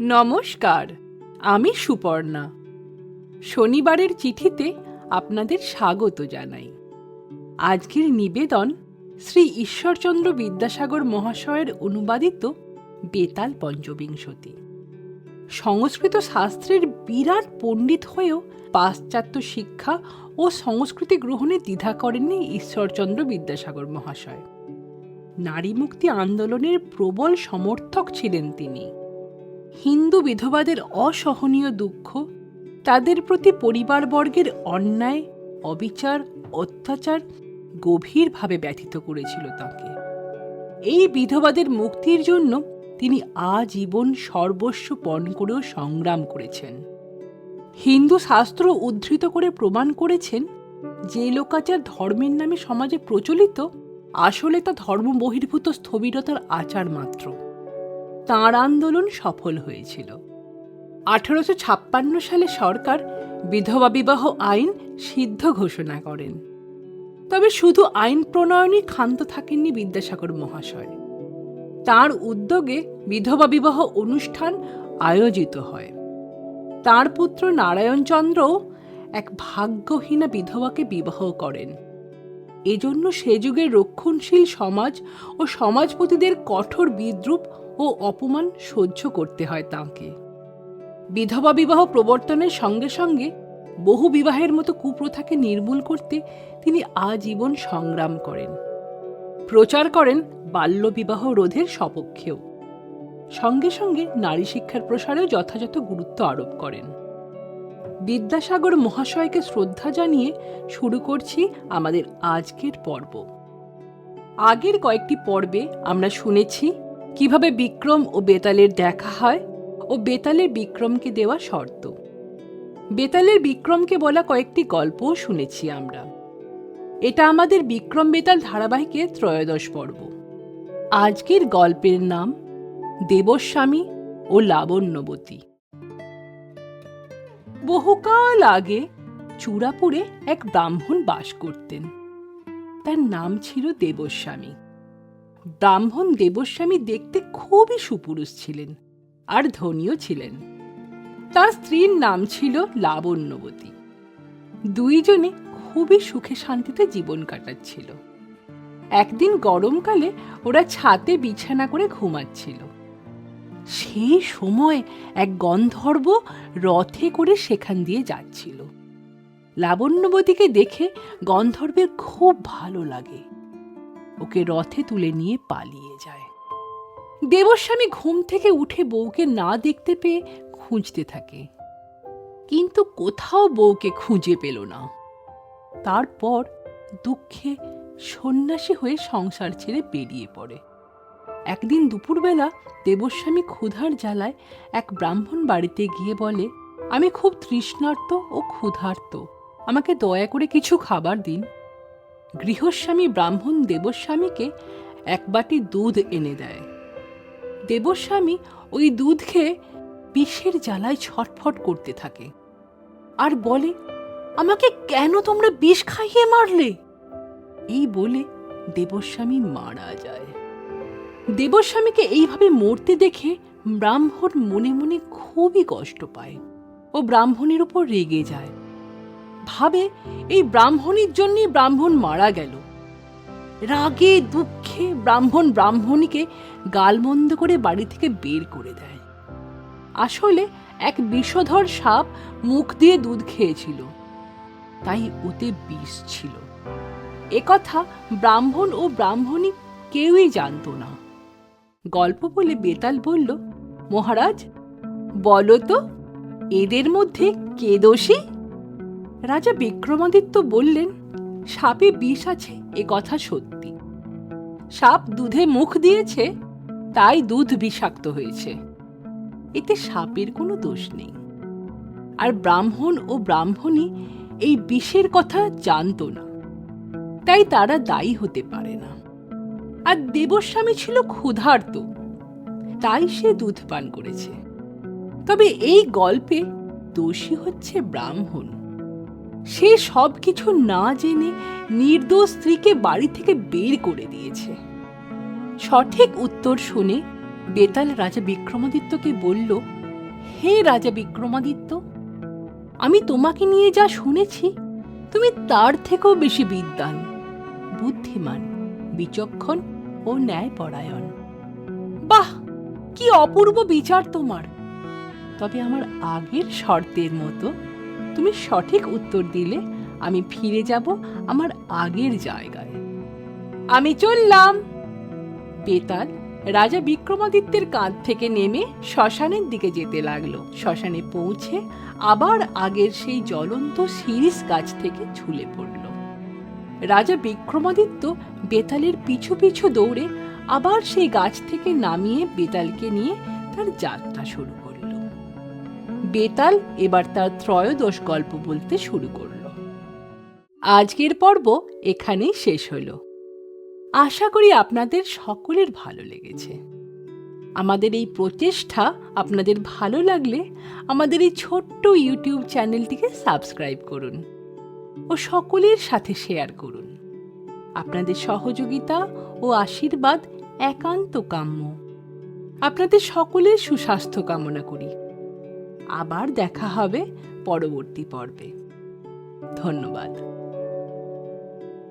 নমস্কার, আমি সুপর্ণা। শনিবারের চিঠিতে আপনাদের স্বাগত জানাই। আজকের নিবেদন শ্রী ঈশ্বরচন্দ্র বিদ্যাসাগর মহাশয়ের অনুবাদিত বেতাল পঞ্চবিংশতি। সংস্কৃত শাস্ত্রের বিরাট পণ্ডিত হয়েও পাশ্চাত্য শিক্ষা ও সংস্কৃতি গ্রহণে দ্বিধা করেননি ঈশ্বরচন্দ্র বিদ্যাসাগর মহাশয়। নারী মুক্তি আন্দোলনের প্রবল সমর্থক ছিলেন তিনি। হিন্দু বিধবাদের অসহনীয় দুঃখ, তাদের প্রতি পরিবারবর্গের অন্যায়, অবিচার, অত্যাচার গভীরভাবে ব্যথিত করেছিল তাঁকে। এই বিধবাদের মুক্তির জন্য তিনি আজীবন সর্বস্ব পণ করেও সংগ্রাম করেছেন। হিন্দু শাস্ত্র উদ্ধৃত করে প্রমাণ করেছেন যে লোকাচার ধর্মের নামে সমাজে প্রচলিত, আসলে তা ধর্ম বহির্ভূত স্থবিরতার আচার মাত্র। তাঁর আন্দোলন সফল হয়েছিল। 1856 সালে সরকার বিধবা বিবাহ আইন সিদ্ধ ঘোষণা করেন। তবে শুধু আইন প্রণয়নই ক্ষান্ত থাকেননি বিদ্যাসাগর মহাশয়। তাঁর উদ্যোগে বিধবা বিবাহ অনুষ্ঠান আয়োজিত হয়। তাঁর পুত্র নারায়ণচন্দ্রও এক ভাগ্যহীনা বিধবাকে বিবাহ করেন। এজন্য সে যুগের রক্ষণশীল সমাজ ও সমাজপতিদের কঠোর বিদ্রূপ ও অপমান সহ্য করতে হয় তাঁকে। বিধবা বিবাহ প্রবর্তনের সঙ্গে সঙ্গে বহু বিবাহের মতো কুপ্রথাকে নির্মূল করতে তিনি আজীবন সংগ্রাম করেন। প্রচার করেন বাল্যবিবাহ রোধের সপক্ষেও। সঙ্গে সঙ্গে নারী শিক্ষার প্রসারেও যথাযথ গুরুত্ব আরোপ করেন। বিদ্যাসাগর মহাশয়কে শ্রদ্ধা জানিয়ে শুরু করছি আমাদের আজকের পর্ব। আগের কয়েকটি পর্বে আমরা শুনেছি কিভাবে বিক্রম ও বেতালের দেখা হয় ও বেতালের বিক্রমকে দেওয়া শর্ত। বেতালের বিক্রমকে বলা কয়েকটি গল্পও শুনেছি আমরা। এটা আমাদের বিক্রম বেতাল ধারাবাহিকের ত্রয়োদশ পর্ব। আজকের গল্পের নাম দেবস্বামী ও লাবণ্যবতী। বহুকাল আগে চূড়াপুরে এক ব্রাহ্মণ বাস করতেন। তার নাম ছিল দেবস্বামী। ব্রাহ্মণ দেবস্বামী দেখতে খুবই সুপুরুষ ছিলেন আর ধনীও ছিলেন। তার স্ত্রীর নাম ছিল লাবণ্যবতী। দুইজনে খুবই সুখে শান্তিতে জীবন কাটাচ্ছিল। একদিন গরমকালে ওরা ছাদে বিছানা করে ঘুমাচ্ছিল। সেই সময় এক গন্ধর্ব রথে করে সেখান দিয়ে যাচ্ছিল। লাবণ্যবতীকে দেখে গন্ধর্বের খুব ভালো লাগে। ওকে রথে তুলে নিয়ে পালিয়ে যায়। দেবস্বামী ঘুম থেকে উঠে বউকে না দেখতে পেয়ে খুঁজতে থাকে, কিন্তু কোথাও বউকে খুঁজে পেল না। তারপর দুঃখে সন্ন্যাসী হয়ে সংসার ছেড়ে বেরিয়ে পড়ে। একদিন দুপুরবেলা দেবস্বামী ক্ষুধার জ্বালায় এক ব্রাহ্মণ বাড়িতে গিয়ে বলে, আমি খুব তৃষ্ণার্ত ও ক্ষুধার্ত, আমাকে দয়া করে কিছু খাবার দিন। গৃহস্বামী ব্রাহ্মণ দেবস্বামীকে এক বাটি দুধ এনে দেয়। দেবস্বামী ওই দুধ খেয়ে বিষের জ্বালায় ছটফট করতে থাকে আর বলে, আমাকে কেন তোমরা বিষ খাইয়ে মারলে? এই বলে দেবস্বামী মারা যায়। দেবস্বামীকে এইভাবে মরতে দেখে ব্রাহ্মণ মনে মনে খুবই কষ্ট পায় ও ব্রাহ্মণের উপর রেগে যায়। ভাবে এই ব্রাহ্মণীর জন্যই ব্রাহ্মণ মারা গেল। রাগে দুঃখে ব্রাহ্মণ ব্রাহ্মণীকে গালমন্দ করে বাড়ি থেকে বের করে দেয়। আসলে এক বিষধর সাপ মুখ দিয়ে দুধ খেয়েছিল, তাই ওতে বিষ ছিল। একথা ব্রাহ্মণ ও ব্রাহ্মণী কেউই জানত না। গল্প বলে বেতাল বলল, মহারাজ বলো তো, এদের মধ্যে কে দোষী? রাজা বিক্রমাদিত্য বললেন, সাপে বিষ আছে এ কথা সত্যি। সাপ দুধে মুখ দিয়েছে, তাই দুধ বিষাক্ত হয়েছে। এতে সাপের কোনো দোষ নেই। আর ব্রাহ্মণ ও ব্রাহ্মণী এই বিষের কথা জানত না, তাই তারা দায়ী হতে পারে না। আর দেবস্বামী ছিল ক্ষুধার্ত, তাই সে দুধ পান করেছে। তবে এই গল্পে দোষী হচ্ছে ব্রাহ্মণ। সে সব কিছু না জেনে নির্দোষ স্ত্রীকে বাড়ি থেকে বের করে দিয়েছে। সঠিক উত্তর শুনে বেতাল রাজা বিক্রমাদিত্যকে বলল, হে রাজা বিক্রমাদিত্য, আমি তোমাকে নিয়ে যা শুনেছি তুমি তার থেকেও বেশি বিদ্বান, বুদ্ধিমান, বিচক্ষণ ও ন্যায়পরায়ণ। বাহ, কি অপূর্ব বিচার তোমার! তবে আমার আগের শর্তের মতো তুমি সঠিক উত্তর দিলে আমি ফিরে যাব আমার আগের জায়গায়। আমি চললাম। বেতাল রাজা বিক্রমাদিত্যের কাঁধ থেকে নেমে শ্মশানের দিকে যেতে লাগলো। শ্মশানে পৌঁছে আবার আগের সেই জ্বলন্ত শিরীষ গাছ থেকে ঝুলে পড়ল। রাজা বিক্রমাদিত্য বেতালের পিছু পিছু দৌড়ে আবার সেই গাছ থেকে নামিয়ে বেতালকে নিয়ে তার যাত্রা শুরু করল। বেতাল এবার তার ত্রয়োদশ গল্প বলতে শুরু করল। আজকের পর্ব এখানেই শেষ হলো। আশা করি আপনাদের সকলের ভালো লেগেছে। আমাদের এই প্রচেষ্টা আপনাদের ভালো লাগলে আমাদের এই ছোট্ট ইউটিউব চ্যানেলটিকে সাবস্ক্রাইব করুন ও সকলের সাথে শেয়ার করুন। আপনাদের সহযোগিতা ও আশীর্বাদ একান্ত কাম্য। আপনাদের সকলের সুস্বাস্থ্য কামনা করি। আবার দেখা হবে পরবর্তী পর্বে। ধন্যবাদ।